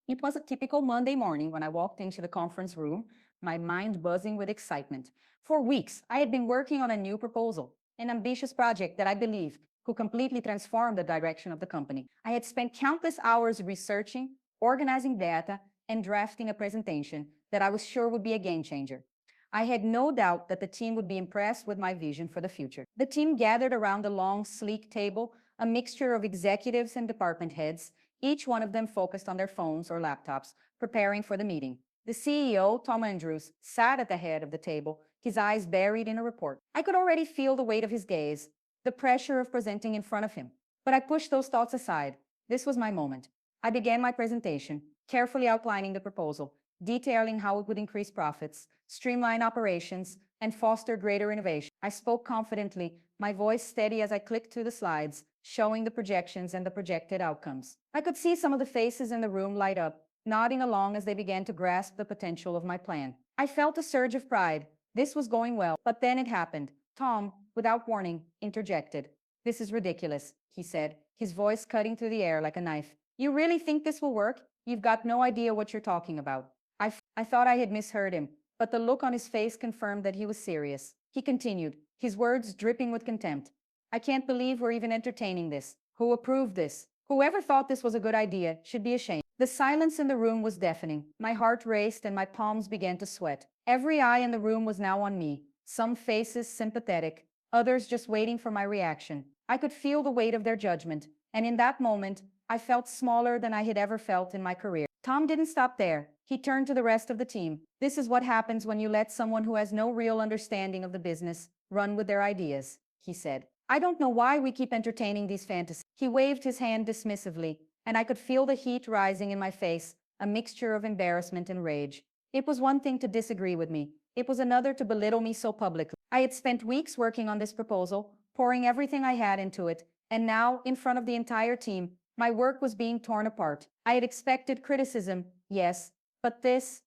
It was a typical Monday morning when I walked into the conference room, my mind buzzing with excitement. For weeks, I had been working on a new proposal, an ambitious project that I believed could completely transform the direction of the company. I had spent countless hours researching, organizing data, and drafting a presentation that I was sure would be a game changer. I had no doubt that the team would be impressed with my vision for the future. The team gathered around a long, sleek table, a mixture of executives and department heads, each one of them focused on their phones or laptops, preparing for the meeting. The CEO, Tom Andrews, sat at the head of the table, his eyes buried in a report. I could already feel the weight of his gaze, the pressure of presenting in front of him. But I pushed those thoughts aside. This was my moment. I began my presentation, carefully outlining the proposal, detailing how it would increase profits, streamline operations, and foster greater innovation. I spoke confidently, my voice steady as I clicked through the slides, showing the projections and the projected outcomes. I could see some of the faces in the room light up, nodding along as they began to grasp the potential of my plan. I felt a surge of pride. This was going well, but then it happened. Tom, without warning, interjected. "This is ridiculous," he said, his voice cutting through the air like a knife. "You really think this will work? You've got no idea what you're talking about." I thought I had misheard him, but the look on his face confirmed that he was serious. He continued, his words dripping with contempt. "I can't believe we're even entertaining this. Who approved this? Whoever thought this was a good idea should be ashamed." The silence in the room was deafening. My heart raced and my palms began to sweat. Every eye in the room was now on me, some faces sympathetic, others just waiting for my reaction. I could feel the weight of their judgment, and in that moment, I felt smaller than I had ever felt in my career. Tom didn't stop there. He turned to the rest of the team. "This is what happens when you let someone who has no real understanding of the business run with their ideas," he said. "I don't know why we keep entertaining these fantasies." He waved his hand dismissively, and I could feel the heat rising in my face, a mixture of embarrassment and rage. It was one thing to disagree with me. It was another to belittle me so publicly. I had spent weeks working on this proposal, pouring everything I had into it, and now, in front of the entire team, my work was being torn apart. I had expected criticism, yes, but this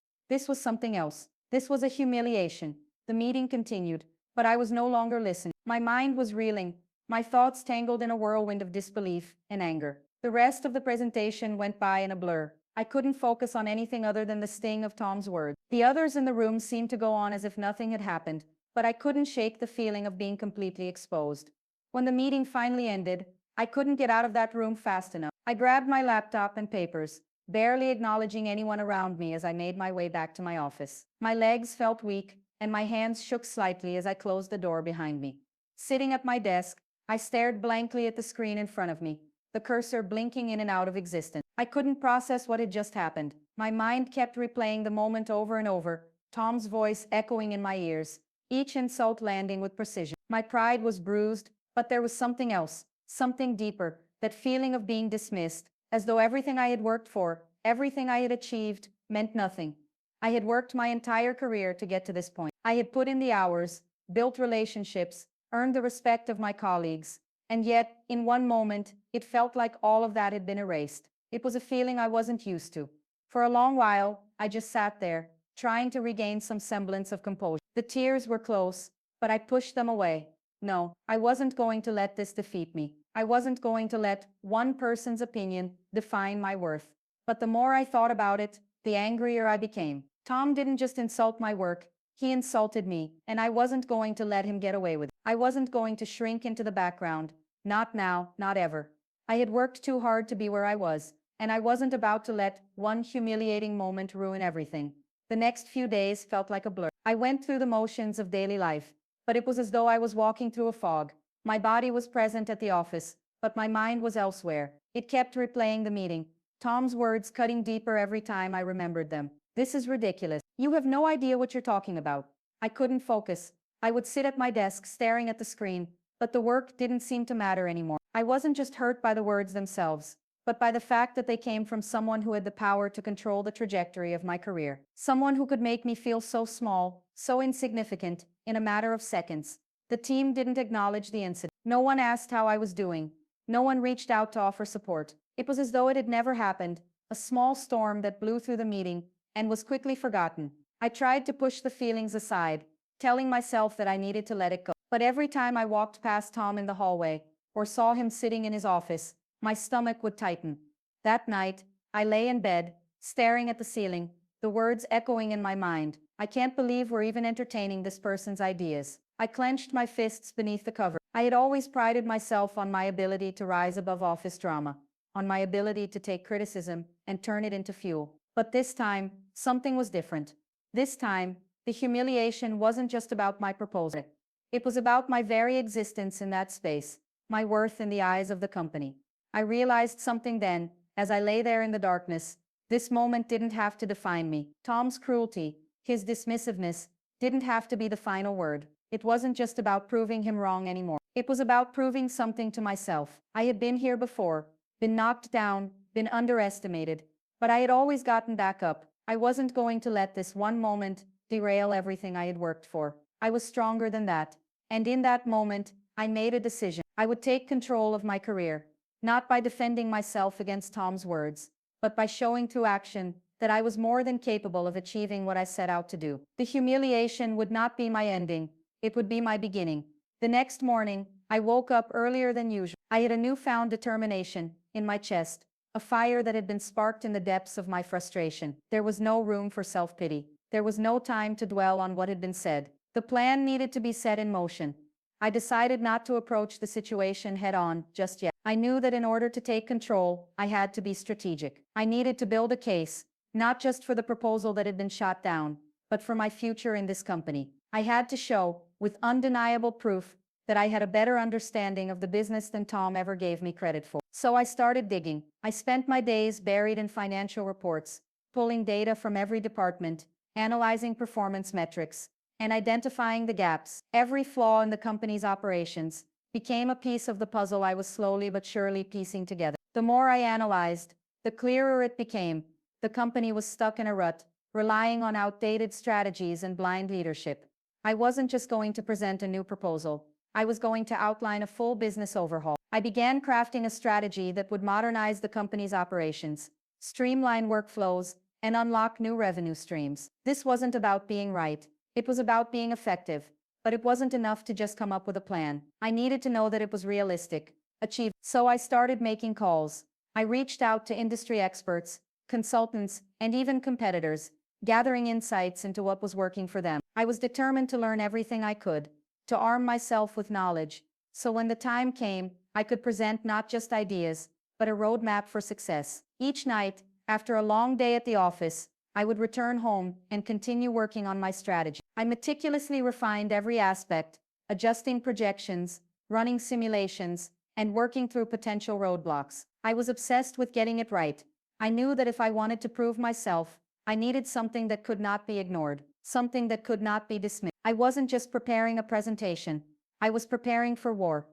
was something else. This was a humiliation. The meeting continued, but I was no longer listening. My mind was reeling, my thoughts tangled in a whirlwind of disbelief and anger. The rest of the presentation went by in a blur. I couldn't focus on anything other than the sting of Tom's words. The others in the room seemed to go on as if nothing had happened, but I couldn't shake the feeling of being completely exposed. When the meeting finally ended, I couldn't get out of that room fast enough. I grabbed my laptop and papers, barely acknowledging anyone around me as I made my way back to my office. My legs felt weak, and my hands shook slightly as I closed the door behind me. Sitting at my desk, I stared blankly at the screen in front of me, the cursor blinking in and out of existence. I couldn't process what had just happened. My mind kept replaying the moment over and over, Tom's voice echoing in my ears, each insult landing with precision. My pride was bruised, but there was something else, something deeper, that feeling of being dismissed, as though everything I had worked for, everything I had achieved, meant nothing. I had worked my entire career to get to this point. I had put in the hours, built relationships, earned the respect of my colleagues, and yet, in one moment, it felt like all of that had been erased. It was a feeling I wasn't used to. For a long while, I just sat there, trying to regain some semblance of composure. The tears were close, but I pushed them away. No, I wasn't going to let this defeat me. I wasn't going to let one person's opinion define my worth. But the more I thought about it, the angrier I became. Tom didn't just insult my work, he insulted me, and I wasn't going to let him get away with it. I wasn't going to shrink into the background. Not now, not ever. I had worked too hard to be where I was, and I wasn't about to let one humiliating moment ruin everything. The next few days felt like a blur. I went through the motions of daily life, but it was as though I was walking through a fog. My body was present at the office, but my mind was elsewhere. It kept replaying the meeting, Tom's words cutting deeper every time I remembered them. "This is ridiculous. You have no idea what you're talking about." I couldn't focus. I would sit at my desk staring at the screen, but the work didn't seem to matter anymore. I wasn't just hurt by the words themselves, but by the fact that they came from someone who had the power to control the trajectory of my career. Someone who could make me feel so small, so insignificant, in a matter of seconds. The team didn't acknowledge the incident. No one asked how I was doing. No one reached out to offer support. It was as though it had never happened, a small storm that blew through the meeting and was quickly forgotten. I tried to push the feelings aside, telling myself that I needed to let it go. But every time I walked past Tom in the hallway, or saw him sitting in his office, my stomach would tighten. That night, I lay in bed, staring at the ceiling, the words echoing in my mind. I can't believe we're even entertaining this person's ideas. I clenched my fists beneath the cover. I had always prided myself on my ability to rise above office drama, on my ability to take criticism and turn it into fuel. But this time, something was different. This time, the humiliation wasn't just about my proposal. It was about my very existence in that space, my worth in the eyes of the company. I realized something then, as I lay there in the darkness. This moment didn't have to define me. Tom's cruelty, his dismissiveness, didn't have to be the final word. It wasn't just about proving him wrong anymore. It was about proving something to myself. I had been here before, been knocked down, been underestimated, but I had always gotten back up. I wasn't going to let this one moment derail everything I had worked for. I was stronger than that. And in that moment, I made a decision. I would take control of my career, not by defending myself against Tom's words, but by showing through action that I was more than capable of achieving what I set out to do. The humiliation would not be my ending, it would be my beginning. The next morning, I woke up earlier than usual. I had a newfound determination in my chest, a fire that had been sparked in the depths of my frustration. There was no room for self-pity. There was no time to dwell on what had been said. The plan needed to be set in motion. I decided not to approach the situation head-on just yet. I knew that in order to take control, I had to be strategic. I needed to build a case, not just for the proposal that had been shot down, but for my future in this company. I had to show, with undeniable proof, that I had a better understanding of the business than Tom ever gave me credit for. So I started digging. I spent my days buried in financial reports, pulling data from every department, analyzing performance metrics, and identifying the gaps. Every flaw in the company's operations became a piece of the puzzle I was slowly but surely piecing together. The more I analyzed, the clearer it became. The company was stuck in a rut, relying on outdated strategies and blind leadership. I wasn't just going to present a new proposal. I was going to outline a full business overhaul. I began crafting a strategy that would modernize the company's operations, streamline workflows, and unlock new revenue streams. This wasn't about being right. It was about being effective, but it wasn't enough to just come up with a plan. I needed to know that it was realistic, achievable. So I started making calls. I reached out to industry experts, consultants, and even competitors, gathering insights into what was working for them. I was determined to learn everything I could, to arm myself with knowledge, so when the time came, I could present not just ideas, but a roadmap for success. Each night, after a long day at the office, I would return home and continue working on my strategy. I meticulously refined every aspect, adjusting projections, running simulations, and working through potential roadblocks. I was obsessed with getting it right. I knew that if I wanted to prove myself, I needed something that could not be ignored, something that could not be dismissed. I wasn't just preparing a presentation. I was preparing for war.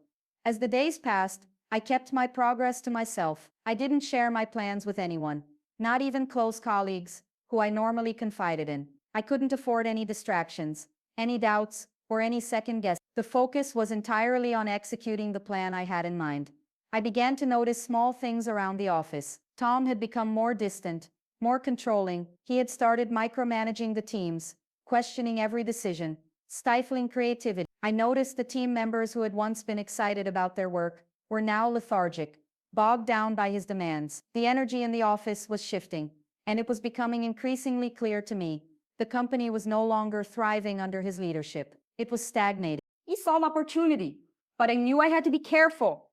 As the days passed, I kept my progress to myself. I didn't share my plans with anyone, not even close colleagues who I normally confided in. I couldn't afford any distractions, any doubts, or any second guess. The focus was entirely on executing the plan I had in mind. I began to notice small things around the office. Tom had become more distant, more controlling. He had started micromanaging the teams, questioning every decision, stifling creativity. I noticed the team members who had once been excited about their work were now lethargic, bogged down by his demands. The energy in the office was shifting, and it was becoming increasingly clear to me. The company was no longer thriving under his leadership. It was stagnating. He saw an opportunity, but I knew I had to be careful.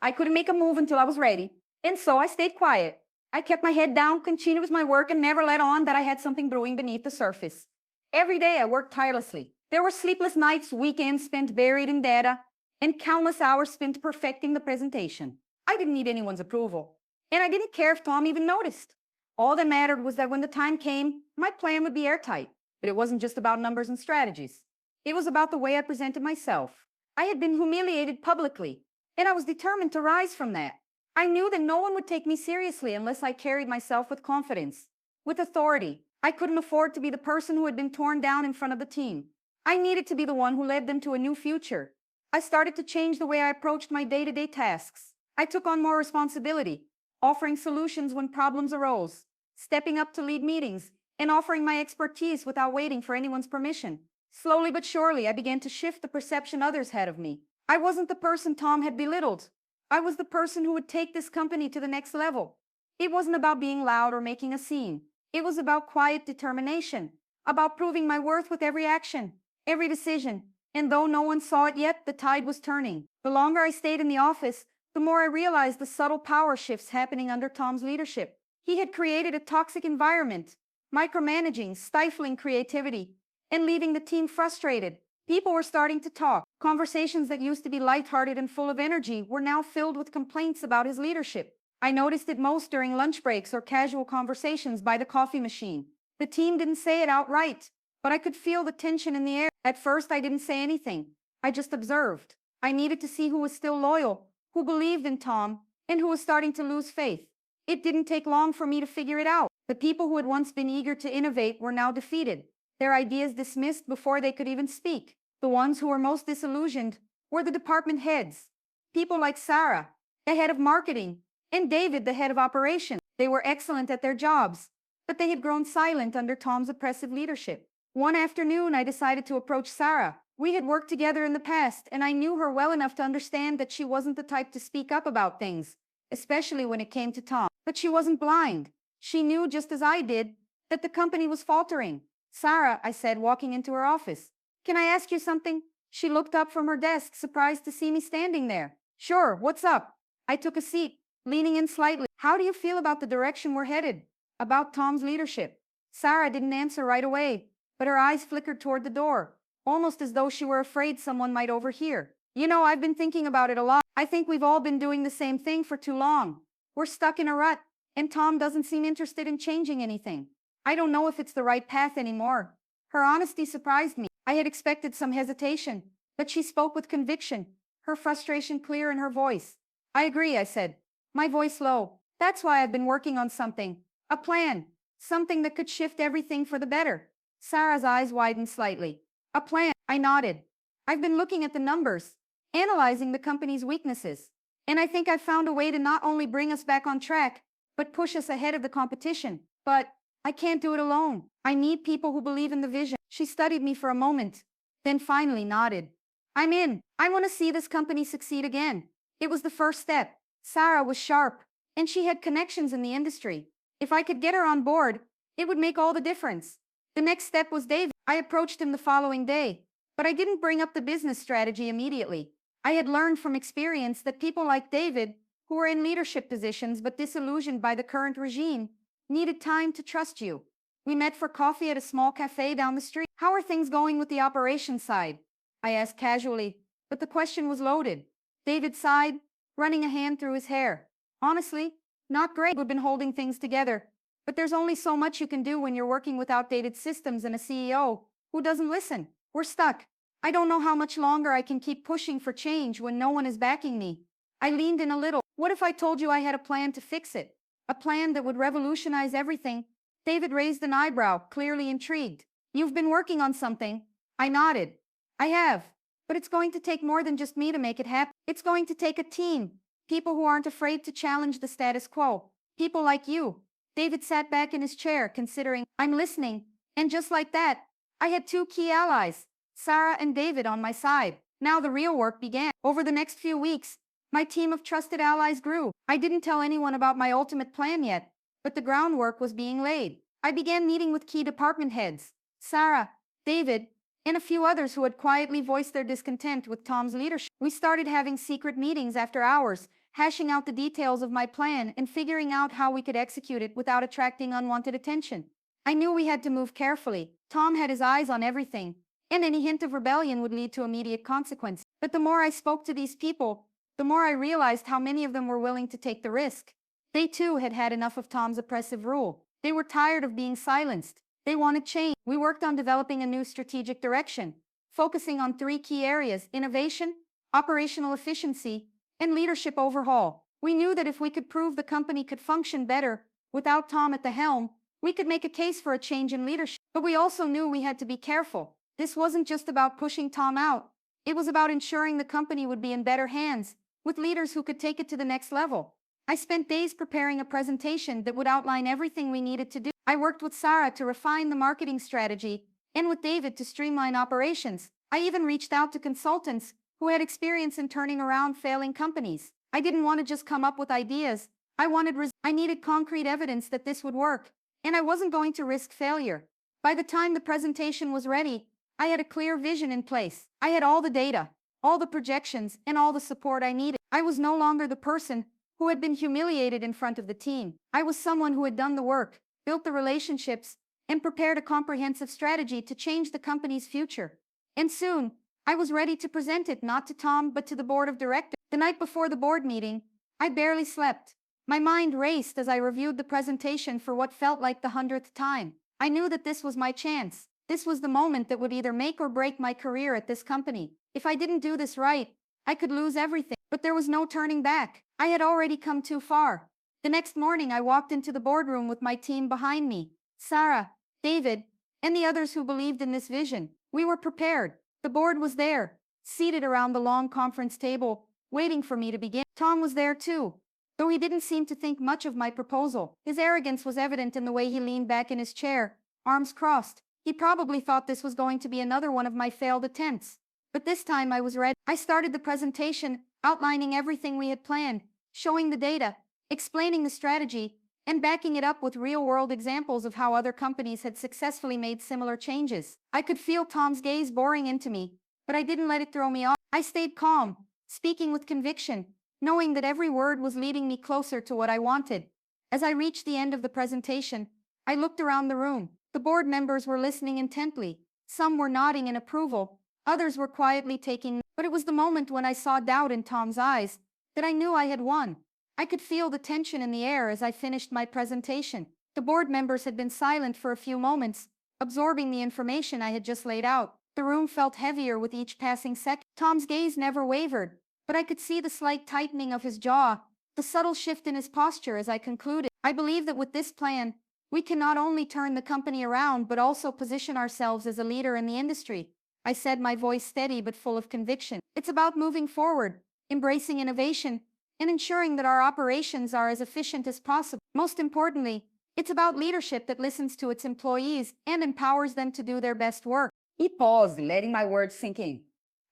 I couldn't make a move until I was ready, and so I stayed quiet. I kept my head down, continued with my work, and never let on that I had something brewing beneath the surface. Every day I worked tirelessly. There were sleepless nights, weekends spent buried in data, and countless hours spent perfecting the presentation. I didn't need anyone's approval, and I didn't care if Tom even noticed. All that mattered was that when the time came, my plan would be airtight. But it wasn't just about numbers and strategies. It was about the way I presented myself. I had been humiliated publicly, and I was determined to rise from that. I knew that no one would take me seriously unless I carried myself with confidence, with authority. I couldn't afford to be the person who had been torn down in front of the team. I needed to be the one who led them to a new future. I started to change the way I approached my day-to-day tasks. I took on more responsibility, offering solutions when problems arose, stepping up to lead meetings, and offering my expertise without waiting for anyone's permission. Slowly but surely, I began to shift the perception others had of me. I wasn't the person Tom had belittled. I was the person who would take this company to the next level. It wasn't about being loud or making a scene. It was about quiet determination, about proving my worth with every action, every decision. And though no one saw it yet, the tide was turning. The longer I stayed in the office, the more I realized the subtle power shifts happening under Tom's leadership. He had created a toxic environment, micromanaging, stifling creativity, and leaving the team frustrated. People were starting to talk. Conversations that used to be lighthearted and full of energy were now filled with complaints about his leadership. I noticed it most during lunch breaks or casual conversations by the coffee machine. The team didn't say it outright, but I could feel the tension in the air. At first, I didn't say anything. I just observed. I needed to see who was still loyal, who believed in Tom, and who was starting to lose faith. It didn't take long for me to figure it out. The people who had once been eager to innovate were now defeated, their ideas dismissed before they could even speak. The ones who were most disillusioned were the department heads. People like Sarah, the head of marketing, and David, the head of operations. They were excellent at their jobs, but they had grown silent under Tom's oppressive leadership. One afternoon, I decided to approach Sarah. We had worked together in the past, and I knew her well enough to understand that she wasn't the type to speak up about things, especially when it came to Tom. But she wasn't blind. She knew, just as I did, that the company was faltering. Sarah, I said, walking into her office, can I ask you something? She looked up from her desk, surprised to see me standing there. Sure, what's up? I took a seat, leaning in slightly. How do you feel about the direction we're headed? About Tom's leadership? Sarah didn't answer right away, but her eyes flickered toward the door, almost as though she were afraid someone might overhear. You know, I've been thinking about it a lot. I think we've all been doing the same thing for too long. We're stuck in a rut, and Tom doesn't seem interested in changing anything. I don't know if it's the right path anymore. Her honesty surprised me. I had expected some hesitation, but she spoke with conviction, her frustration clear in her voice. I agree, I said, my voice low. That's why I've been working on something. A plan. Something that could shift everything for the better. Sarah's eyes widened slightly. A plan. I nodded. I've been looking at the numbers, analyzing the company's weaknesses, and I think I've found a way to not only bring us back on track, but push us ahead of the competition. But I can't do it alone. I need people who believe in the vision. She studied me for a moment, then finally nodded. I'm in. I want to see this company succeed again. It was the first step. Sarah was sharp, and she had connections in the industry. If I could get her on board, it would make all the difference. The next step was David. I approached him the following day, but I didn't bring up the business strategy immediately. I had learned from experience that people like David, who were in leadership positions but disillusioned by the current regime, needed time to trust you. We met for coffee at a small cafe down the street. How are things going with the operations side? I asked casually, but the question was loaded. David sighed, running a hand through his hair. Honestly, not great. We've been holding things together, but there's only so much you can do when you're working with outdated systems and a CEO who doesn't listen. We're stuck. I don't know how much longer I can keep pushing for change when no one is backing me. I leaned in a little. What if I told you I had a plan to fix it? A plan that would revolutionize everything? David raised an eyebrow, clearly intrigued. You've been working on something? I nodded. I have, but it's going to take more than just me to make it happen. It's going to take a team. People who aren't afraid to challenge the status quo. People like you. David sat back in his chair, considering. I'm listening. And just like that, I had two key allies, Sarah and David, on my side. Now the real work began. Over the next few weeks, my team of trusted allies grew. I didn't tell anyone about my ultimate plan yet, but the groundwork was being laid. I began meeting with key department heads, Sarah, David, and a few others who had quietly voiced their discontent with Tom's leadership. We started having secret meetings after hours, hashing out the details of my plan and figuring out how we could execute it without attracting unwanted attention. I knew we had to move carefully. Tom had his eyes on everything, and any hint of rebellion would lead to immediate consequence. But the more I spoke to these people, the more I realized how many of them were willing to take the risk. They too had had enough of Tom's oppressive rule. They were tired of being silenced. They wanted change. We worked on developing a new strategic direction, focusing on three key areas: innovation, operational efficiency, and leadership overhaul. We knew that if we could prove the company could function better without Tom at the helm, we could make a case for a change in leadership. But we also knew we had to be careful. This wasn't just about pushing Tom out. It was about ensuring the company would be in better hands, with leaders who could take it to the next level. I spent days preparing a presentation that would outline everything we needed to do. I worked with Sarah to refine the marketing strategy, and with David to streamline operations. I even reached out to consultants who had experience in turning around failing companies. I didn't want to just come up with ideas. I needed concrete evidence that this would work, and I wasn't going to risk failure. By the time the presentation was ready, I had a clear vision in place. I had all the data, all the projections, and all the support I needed. I was no longer the person who had been humiliated in front of the team. I was someone who had done the work, built the relationships, and prepared a comprehensive strategy to change the company's future. And soon, I was ready to present it not to Tom but to the board of directors. The night before the board meeting, I barely slept. My mind raced as I reviewed the presentation for what felt like the 100th time. I knew that this was my chance. This was the moment that would either make or break my career at this company. If I didn't do this right, I could lose everything. But there was no turning back. I had already come too far. The next morning, I walked into the boardroom with my team behind me. Sarah, David, and the others who believed in this vision. We were prepared. The board was there, seated around the long conference table, waiting for me to begin. Tom was there too, though he didn't seem to think much of my proposal. His arrogance was evident in the way he leaned back in his chair, arms crossed. He probably thought this was going to be another one of my failed attempts. But this time I was ready. I started the presentation, outlining everything we had planned, showing the data, explaining the strategy, and backing it up with real-world examples of how other companies had successfully made similar changes. I could feel Tom's gaze boring into me, but I didn't let it throw me off. I stayed calm, speaking with conviction, knowing that every word was leading me closer to what I wanted. As I reached the end of the presentation, I looked around the room. The board members were listening intently. Some were nodding in approval, others were quietly taking notes. But it was the moment when I saw doubt in Tom's eyes that I knew I had won. I could feel the tension in the air as I finished my presentation. The board members had been silent for a few moments, absorbing the information I had just laid out. The room felt heavier with each passing second. Tom's gaze never wavered, but I could see the slight tightening of his jaw, the subtle shift in his posture as I concluded. I believe that with this plan, we can not only turn the company around but also position ourselves as a leader in the industry. I said, my voice steady but full of conviction. It's about moving forward, embracing innovation, and ensuring that our operations are as efficient as possible. Most importantly, it's about leadership that listens to its employees and empowers them to do their best work. He paused, letting my words sink in.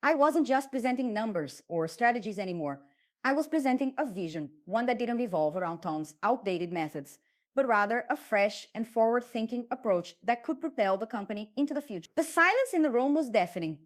I wasn't just presenting numbers or strategies anymore. I was presenting a vision, one that didn't revolve around Tom's outdated methods, but rather a fresh and forward-thinking approach that could propel the company into the future. The silence in the room was deafening,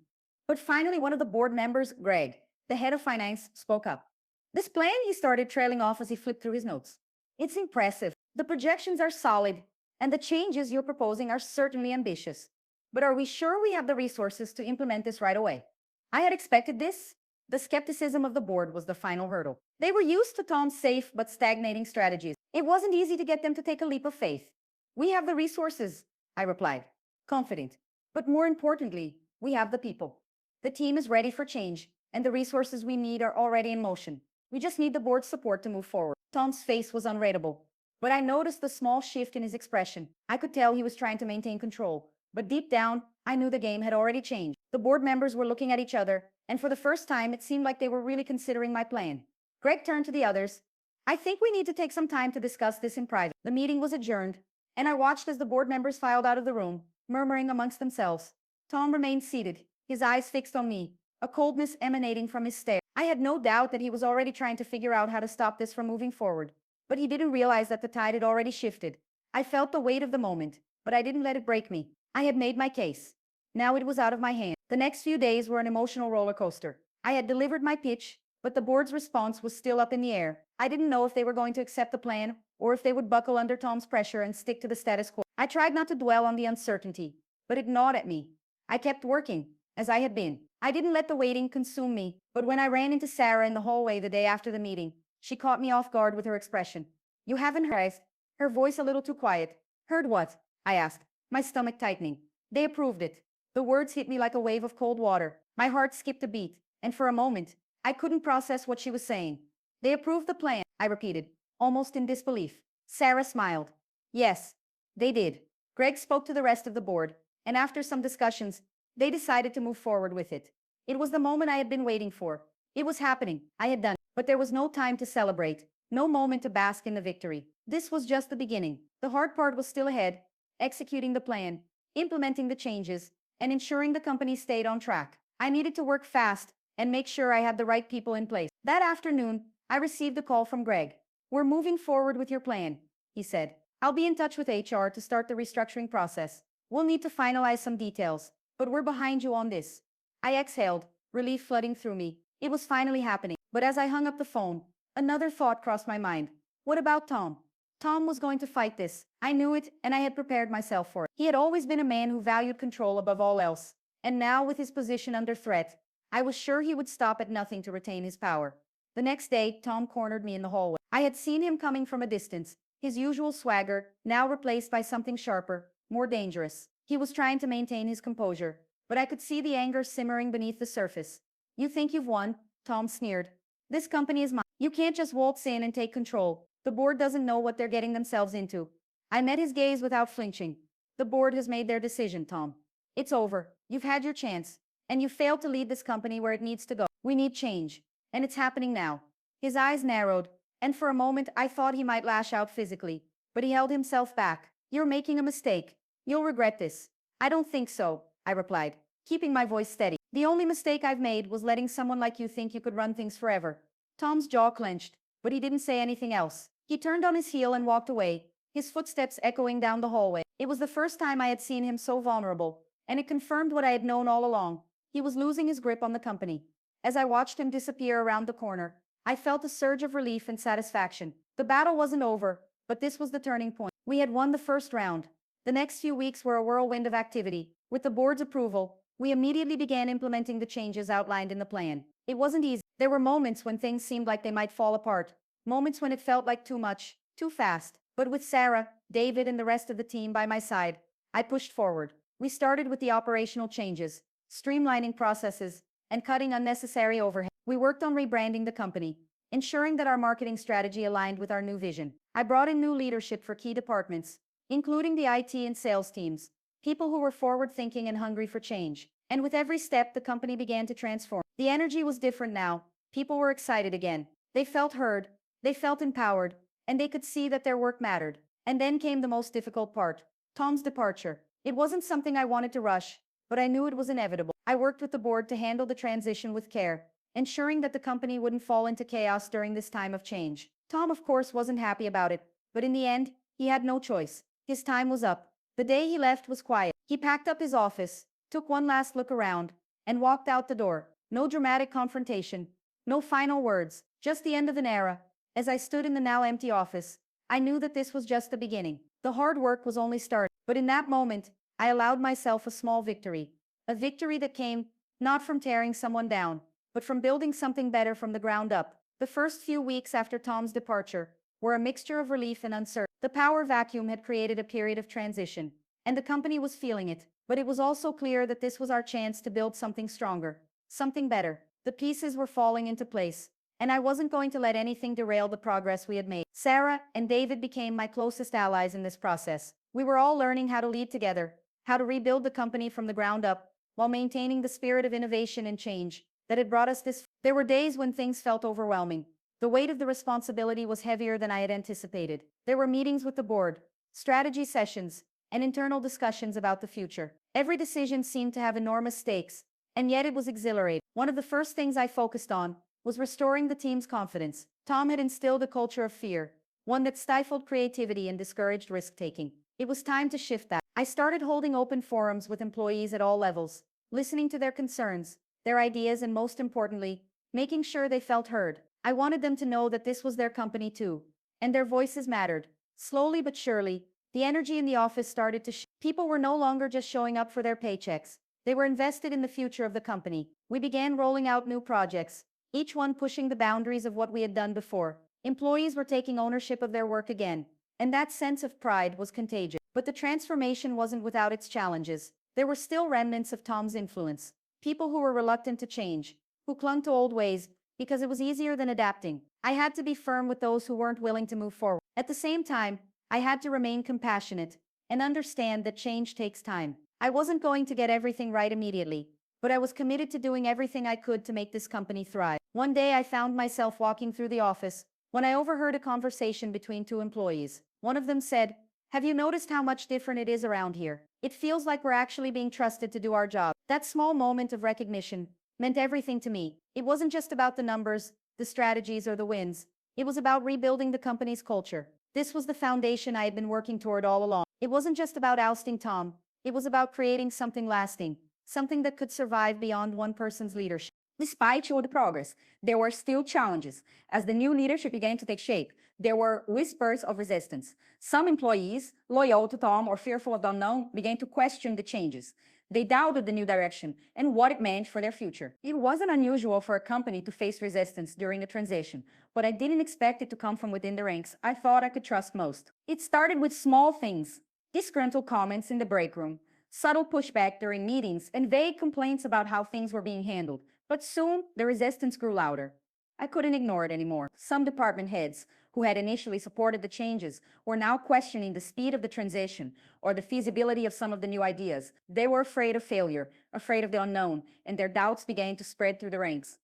but finally one of the board members, Greg, the head of finance, spoke up. This plan, he started, trailing off as he flipped through his notes. It's impressive. The projections are solid, and the changes you're proposing are certainly ambitious. But are we sure we have the resources to implement this right away? I had expected this. The skepticism of the board was the final hurdle. They were used to Tom's safe but stagnating strategies. It wasn't easy to get them to take a leap of faith. We have the resources, I replied, confident. But more importantly, we have the people. The team is ready for change, and the resources we need are already in motion. We just need the board's support to move forward. Tom's face was unreadable, but I noticed the small shift in his expression. I could tell he was trying to maintain control, but deep down, I knew the game had already changed. The board members were looking at each other, and for the first time, it seemed like they were really considering my plan. Greg turned to the others. I think we need to take some time to discuss this in private. The meeting was adjourned, and I watched as the board members filed out of the room, murmuring amongst themselves. Tom remained seated, his eyes fixed on me, a coldness emanating from his stare. I had no doubt that he was already trying to figure out how to stop this from moving forward, but he didn't realize that the tide had already shifted. I felt the weight of the moment, but I didn't let it break me. I had made my case. Now it was out of my hands. The next few days were an emotional roller coaster. I had delivered my pitch, but the board's response was still up in the air. I didn't know if they were going to accept the plan or if they would buckle under Tom's pressure and stick to the status quo. I tried not to dwell on the uncertainty, but it gnawed at me. I kept working, as I had been. I didn't let the waiting consume me, but when I ran into Sarah in the hallway the day after the meeting, she caught me off guard with her expression. You haven't heard? Her voice a little too quiet. Heard what? I asked, my stomach tightening. They approved it. The words hit me like a wave of cold water. My heart skipped a beat, and for a moment, I couldn't process what she was saying. They approved the plan, I repeated, almost in disbelief. Sarah smiled. Yes, they did. Greg spoke to the rest of the board, and after some discussions, they decided to move forward with it. It was the moment I had been waiting for. It was happening. I had done it. But there was no time to celebrate, no moment to bask in the victory. This was just the beginning. The hard part was still ahead, executing the plan, implementing the changes, and ensuring the company stayed on track. I needed to work fast and make sure I had the right people in place. That afternoon, I received a call from Greg. We're moving forward with your plan, he said. I'll be in touch with HR to start the restructuring process. We'll need to finalize some details, but we're behind you on this. I exhaled, relief flooding through me. It was finally happening. But as I hung up the phone, another thought crossed my mind. What about Tom? Tom was going to fight this. I knew it, and I had prepared myself for it. He had always been a man who valued control above all else. And now, with his position under threat, I was sure he would stop at nothing to retain his power. The next day, Tom cornered me in the hallway. I had seen him coming from a distance, his usual swagger, now replaced by something sharper, more dangerous. He was trying to maintain his composure, but I could see the anger simmering beneath the surface. You think you've won? Tom sneered. This company is mine. You can't just waltz in and take control. The board doesn't know what they're getting themselves into. I met his gaze without flinching. The board has made their decision, Tom. It's over. You've had your chance. And you failed to lead this company where it needs to go. We need change. And it's happening now. His eyes narrowed, and for a moment I thought he might lash out physically, but he held himself back. You're making a mistake. You'll regret this. I don't think so, I replied, keeping my voice steady. The only mistake I've made was letting someone like you think you could run things forever. Tom's jaw clenched, but he didn't say anything else. He turned on his heel and walked away, his footsteps echoing down the hallway. It was the first time I had seen him so vulnerable, and it confirmed what I had known all along. He was losing his grip on the company. As I watched him disappear around the corner, I felt a surge of relief and satisfaction. The battle wasn't over, but this was the turning point. We had won the first round. The next few weeks were a whirlwind of activity. With the board's approval, we immediately began implementing the changes outlined in the plan. It wasn't easy. There were moments when things seemed like they might fall apart, moments when it felt like too much, too fast. But with Sarah, David, and the rest of the team by my side, I pushed forward. We started with the operational changes, streamlining processes, and cutting unnecessary overhead. We worked on rebranding the company, ensuring that our marketing strategy aligned with our new vision. I brought in new leadership for key departments, including the IT and sales teams, people who were forward-thinking and hungry for change. And with every step, the company began to transform. The energy was different now. People were excited again. They felt heard, they felt empowered, and they could see that their work mattered. And then came the most difficult part, Tom's departure. It wasn't something I wanted to rush, but I knew it was inevitable. I worked with the board to handle the transition with care, ensuring that the company wouldn't fall into chaos during this time of change. Tom, of course, wasn't happy about it, but in the end, he had no choice. His time was up. The day he left was quiet. He packed up his office, took one last look around, and walked out the door. No dramatic confrontation, no final words, just the end of an era. As I stood in the now empty office, I knew that this was just the beginning. The hard work was only starting. But in that moment, I allowed myself a small victory. A victory that came not from tearing someone down, but from building something better from the ground up. The first few weeks after Tom's departure were a mixture of relief and uncertainty. The power vacuum had created a period of transition, and the company was feeling it. But it was also clear that this was our chance to build something stronger, something better. The pieces were falling into place, and I wasn't going to let anything derail the progress we had made. Sarah and David became my closest allies in this process. We were all learning how to lead together, how to rebuild the company from the ground up, while maintaining the spirit of innovation and change that had brought us this. There were days when things felt overwhelming. The weight of the responsibility was heavier than I had anticipated. There were meetings with the board, strategy sessions, and internal discussions about the future. Every decision seemed to have enormous stakes, and yet it was exhilarating. One of the first things I focused on was restoring the team's confidence. Tom had instilled a culture of fear, one that stifled creativity and discouraged risk-taking. It was time to shift that. I started holding open forums with employees at all levels, listening to their concerns, their ideas, and most importantly, making sure they felt heard. I wanted them to know that this was their company too, and their voices mattered. Slowly but surely, the energy in the office started to shift. People were no longer just showing up for their paychecks. They were invested in the future of the company. We began rolling out new projects, each one pushing the boundaries of what we had done before. Employees were taking ownership of their work again, and that sense of pride was contagious. But the transformation wasn't without its challenges. There were still remnants of Tom's influence. People who were reluctant to change, who clung to old ways because it was easier than adapting. I had to be firm with those who weren't willing to move forward. At the same time, I had to remain compassionate and understand that change takes time. I wasn't going to get everything right immediately, but I was committed to doing everything I could to make this company thrive. One day I found myself walking through the office when I overheard a conversation between two employees. One of them said, "Have you noticed how much different it is around here? It feels like we're actually being trusted to do our job." That small moment of recognition meant everything to me. It wasn't just about the numbers, the strategies, or the wins. It was about rebuilding the company's culture. This was the foundation I had been working toward all along. It wasn't just about ousting Tom, it was about creating something lasting, something that could survive beyond one person's leadership. Despite all the progress, there were still challenges. As the new leadership began to take shape, there were whispers of resistance. Some employees, loyal to Tom or fearful of the unknown, began to question the changes. They doubted the new direction and what it meant for their future. It wasn't unusual for a company to face resistance during a transition, but I didn't expect it to come from within the ranks I thought I could trust most. It started with small things, disgruntled comments in the break room, subtle pushback during meetings, and vague complaints about how things were being handled. But soon, the resistance grew louder. I couldn't ignore it anymore. Some department heads, who had initially supported the changes, were now questioning the speed of the transition or the feasibility of some of the new ideas. They were afraid of failure, afraid of the unknown, and their doubts began to spread through the ranks.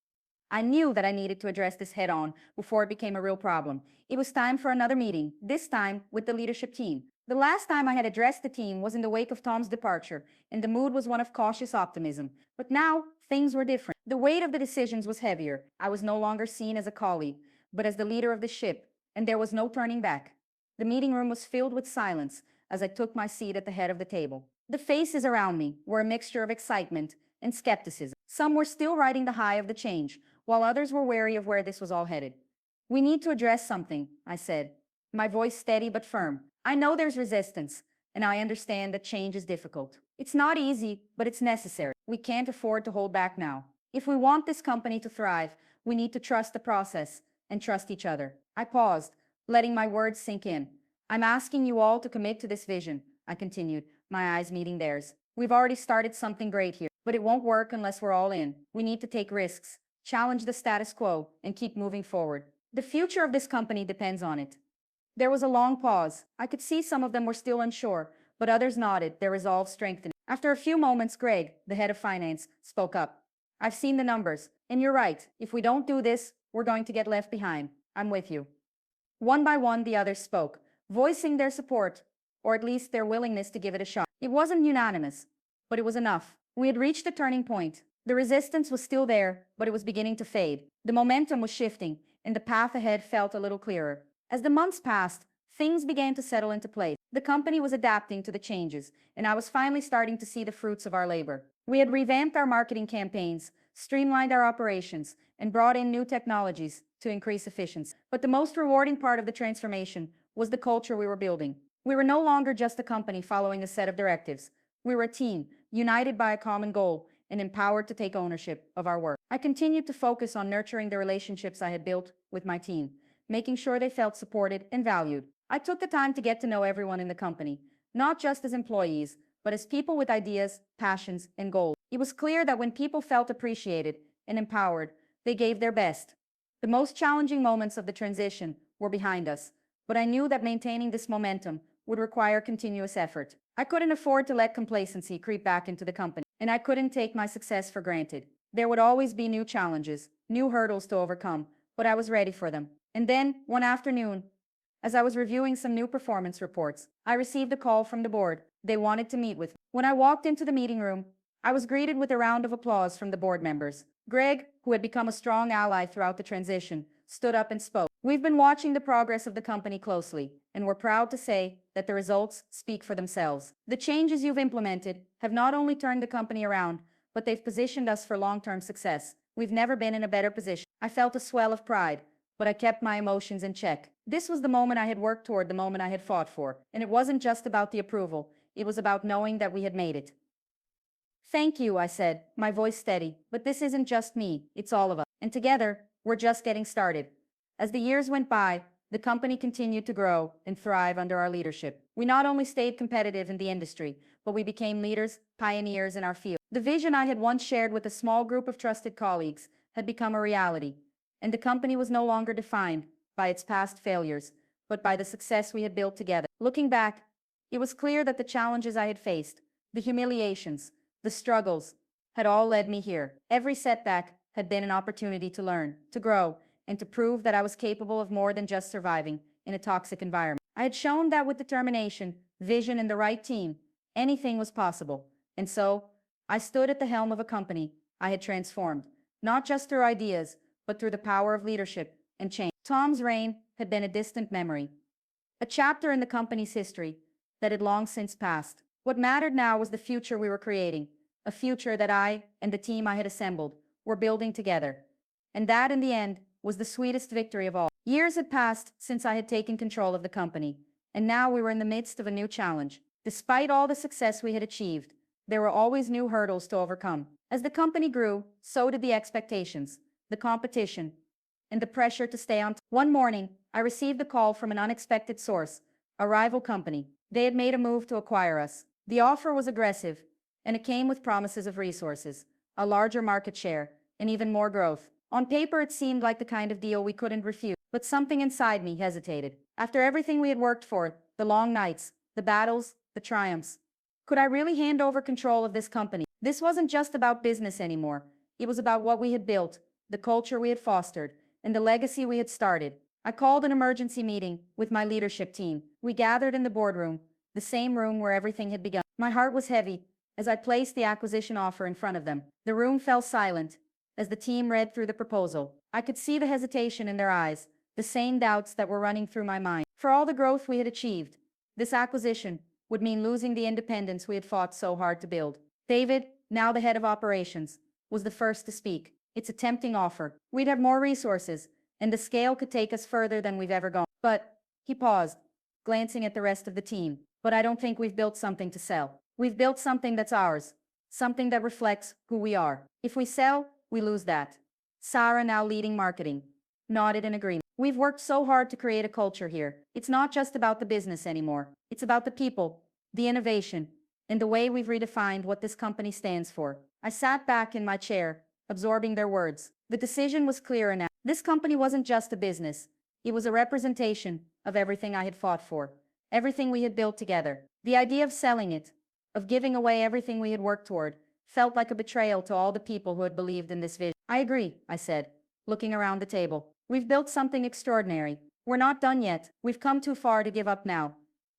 I knew that I needed to address this head on before it became a real problem. It was time for another meeting, this time with the leadership team. The last time I had addressed the team was in the wake of Tom's departure, and the mood was one of cautious optimism. But now, things were different. The weight of the decisions was heavier. I was no longer seen as a colleague, but as the leader of the ship, and there was no turning back. The meeting room was filled with silence as I took my seat at the head of the table. The faces around me were a mixture of excitement and skepticism. Some were still riding the high of the change, while others were wary of where this was all headed. "We need to address something," I said, my voice steady but firm. "I know there's resistance, and I understand that change is difficult. It's not easy, but it's necessary. We can't afford to hold back now. If we want this company to thrive, we need to trust the process and trust each other." I paused, letting my words sink in. "I'm asking you all to commit to this vision," I continued, my eyes meeting theirs. "We've already started something great here, but it won't work unless we're all in. We need to take risks, challenge the status quo, and keep moving forward. The future of this company depends on it." There was a long pause. I could see some of them were still unsure, but others nodded, their resolve strengthening. After a few moments, Greg, the head of finance, spoke up. "I've seen the numbers, and you're right. If we don't do this, we're going to get left behind. I'm with you." One by one, the others spoke, voicing their support, or at least their willingness to give it a shot. It wasn't unanimous, but it was enough. We had reached a turning point. The resistance was still there, but it was beginning to fade. The momentum was shifting, and the path ahead felt a little clearer. As the months passed, things began to settle into place. The company was adapting to the changes, and I was finally starting to see the fruits of our labor. We had revamped our marketing campaigns, streamlined our operations, and brought in new technologies to increase efficiency. But the most rewarding part of the transformation was the culture we were building. We were no longer just a company following a set of directives. We were a team, united by a common goal and empowered to take ownership of our work. I continued to focus on nurturing the relationships I had built with my team, making sure they felt supported and valued. I took the time to get to know everyone in the company, not just as employees, but as people with ideas, passions, and goals. It was clear that when people felt appreciated and empowered, they gave their best. The most challenging moments of the transition were behind us, but I knew that maintaining this momentum would require continuous effort. I couldn't afford to let complacency creep back into the company, and I couldn't take my success for granted. There would always be new challenges, new hurdles to overcome, but I was ready for them. And then, one afternoon, as I was reviewing some new performance reports, I received a call from the board. They wanted to meet with me. When I walked into the meeting room, I was greeted with a round of applause from the board members. Greg, who had become a strong ally throughout the transition, stood up and spoke. "We've been watching the progress of the company closely, and we're proud to say that the results speak for themselves. The changes you've implemented have not only turned the company around, but they've positioned us for long-term success. We've never been in a better position." I felt a swell of pride, but I kept my emotions in check. This was the moment I had worked toward, the moment I had fought for, and it wasn't just about the approval. It was about knowing that we had made it. "Thank you," I said, my voice steady, "but this isn't just me, it's all of us. And together, we're just getting started." As the years went by, the company continued to grow and thrive under our leadership. We not only stayed competitive in the industry, but we became leaders, pioneers in our field. The vision I had once shared with a small group of trusted colleagues had become a reality, and the company was no longer defined by its past failures, but by the success we had built together. Looking back, it was clear that the challenges I had faced, the humiliations, the struggles, had all led me here. Every setback had been an opportunity to learn, to grow, and to prove that I was capable of more than just surviving in a toxic environment. I had shown that with determination, vision, and the right team, anything was possible. And so, I stood at the helm of a company I had transformed, not just through ideas, but through the power of leadership, and change. Tom's reign had been a distant memory, a chapter in the company's history that had long since passed. What mattered now was the future we were creating, a future that I and the team I had assembled were building together. And that, in the end, was the sweetest victory of all. Years had passed since I had taken control of the company, and now we were in the midst of a new challenge. Despite all the success we had achieved, there were always new hurdles to overcome. As the company grew, so did the expectations, the competition, and the pressure to stay on. One morning, I received a call from an unexpected source, a rival company. They had made a move to acquire us. The offer was aggressive, and it came with promises of resources, a larger market share, and even more growth. On paper, it seemed like the kind of deal we couldn't refuse, but something inside me hesitated. After everything we had worked for, the long nights, the battles, the triumphs, could I really hand over control of this company? This wasn't just about business anymore. It was about what we had built, the culture we had fostered, and the legacy we had started. I called an emergency meeting with my leadership team. We gathered in the boardroom, the same room where everything had begun. My heart was heavy as I placed the acquisition offer in front of them. The room fell silent as the team read through the proposal. I could see the hesitation in their eyes, the same doubts that were running through my mind. For all the growth we had achieved, this acquisition would mean losing the independence we had fought so hard to build. David, now the head of operations, was the first to speak. It's a tempting offer. We'd have more resources, and the scale could take us further than we've ever gone. But, he paused, glancing at the rest of the team. But I don't think we've built something to sell. We've built something that's ours, something that reflects who we are. If we sell, we lose that. Sarah, now leading marketing, nodded in agreement. We've worked so hard to create a culture here. It's not just about the business anymore. It's about the people, the innovation, and the way we've redefined what this company stands for. I sat back in my chair, absorbing their words. The decision was clear now. This company wasn't just a business. It was a representation of everything I had fought for, everything we had built together. The idea of selling it, of giving away everything we had worked toward, felt like a betrayal to all the people who had believed in this vision. I agree, I said, looking around the table. We've built something extraordinary. We're not done yet. We've come too far to give up now.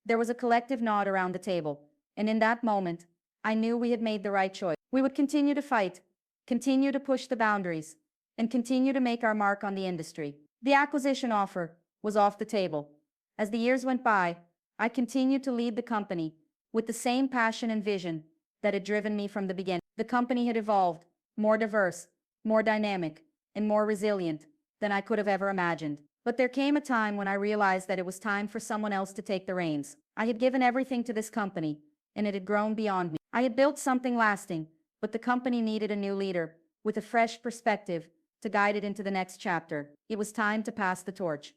There was a collective nod around the table, and in that moment, I knew we had made the right choice. We would continue to fight, continue to push the boundaries, and continue to make our mark on the industry. The acquisition offer was off the table. As the years went by, I continued to lead the company with the same passion and vision that had driven me from the beginning. The company had evolved, more diverse, more dynamic, and more resilient than I could have ever imagined. But there came a time when I realized that it was time for someone else to take the reins. I had given everything to this company, and it had grown beyond me. I had built something lasting, but the company needed a new leader, with a fresh perspective, to guide it into the next chapter. It was time to pass the torch.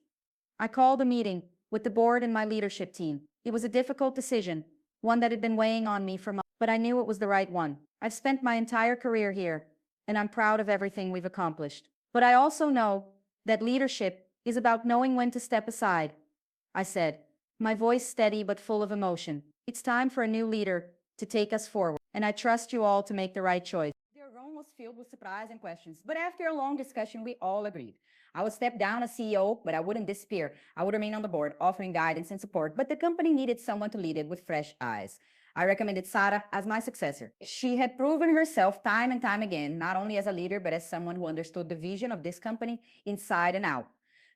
I called a meeting with the board and my leadership team. It was a difficult decision, one that had been weighing on me for months, but I knew it was the right one. I've spent my entire career here, and I'm proud of everything we've accomplished. But I also know that leadership is about knowing when to step aside, I said, my voice steady but full of emotion. It's time for a new leader to take us forward, and I trust you all to make the right choice. The room was filled with surprise and questions, but after a long discussion, we all agreed. I would step down as CEO, but I wouldn't disappear. I would remain on the board, offering guidance and support, but the company needed someone to lead it with fresh eyes. I recommended Sarah as my successor. She had proven herself time and time again, not only as a leader, but as someone who understood the vision of this company inside and out.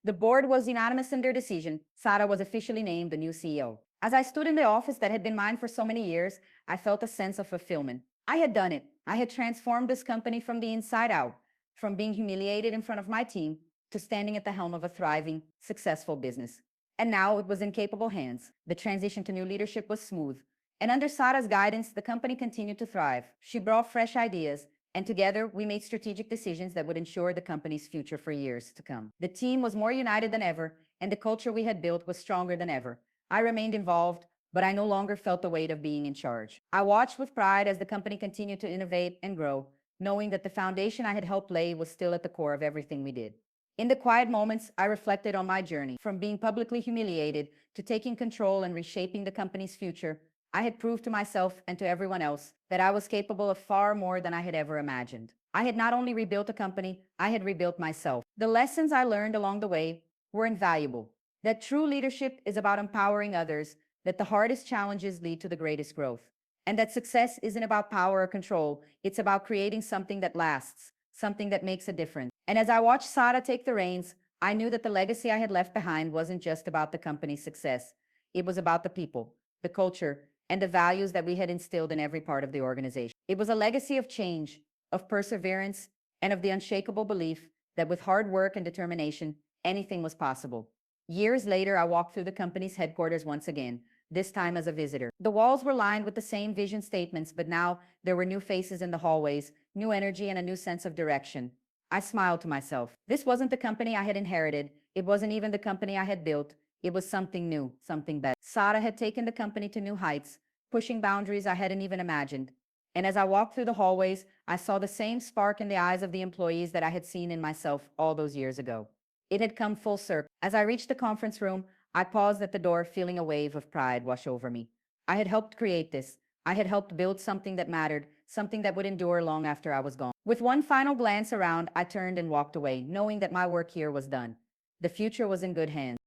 The board was unanimous in their decision. Sarah was officially named the new CEO. As I stood in the office that had been mine for so many years, I felt a sense of fulfillment. I had done it. I had transformed this company from the inside out, from being humiliated in front of my team to standing at the helm of a thriving, successful business. And now it was in capable hands. The transition to new leadership was smooth. And under Sarah's guidance, the company continued to thrive. She brought fresh ideas, and together we made strategic decisions that would ensure the company's future for years to come. The team was more united than ever, and the culture we had built was stronger than ever. I remained involved, but I no longer felt the weight of being in charge. I watched with pride as the company continued to innovate and grow, knowing that the foundation I had helped lay was still at the core of everything we did. In the quiet moments, I reflected on my journey. From being publicly humiliated to taking control and reshaping the company's future, I had proved to myself and to everyone else that I was capable of far more than I had ever imagined. I had not only rebuilt a company, I had rebuilt myself. The lessons I learned along the way were invaluable. That true leadership is about empowering others, that the hardest challenges lead to the greatest growth, and that success isn't about power or control, it's about creating something that lasts, something that makes a difference. And as I watched Sarah take the reins, I knew that the legacy I had left behind wasn't just about the company's success. It was about the people, the culture, and the values that we had instilled in every part of the organization. It was a legacy of change, of perseverance, and of the unshakable belief that with hard work and determination, anything was possible. Years later, I walked through the company's headquarters once again, this time as a visitor. The walls were lined with the same vision statements, but now there were new faces in the hallways, new energy, and a new sense of direction. I smiled to myself. This wasn't the company I had inherited. It wasn't even the company I had built. It was something new, something better. Sarah had taken the company to new heights, pushing boundaries I hadn't even imagined. And as I walked through the hallways, I saw the same spark in the eyes of the employees that I had seen in myself all those years ago. It had come full circle. As I reached the conference room, I paused at the door, feeling a wave of pride wash over me. I had helped create this. I had helped build something that mattered, something that would endure long after I was gone. With one final glance around, I turned and walked away, knowing that my work here was done. The future was in good hands.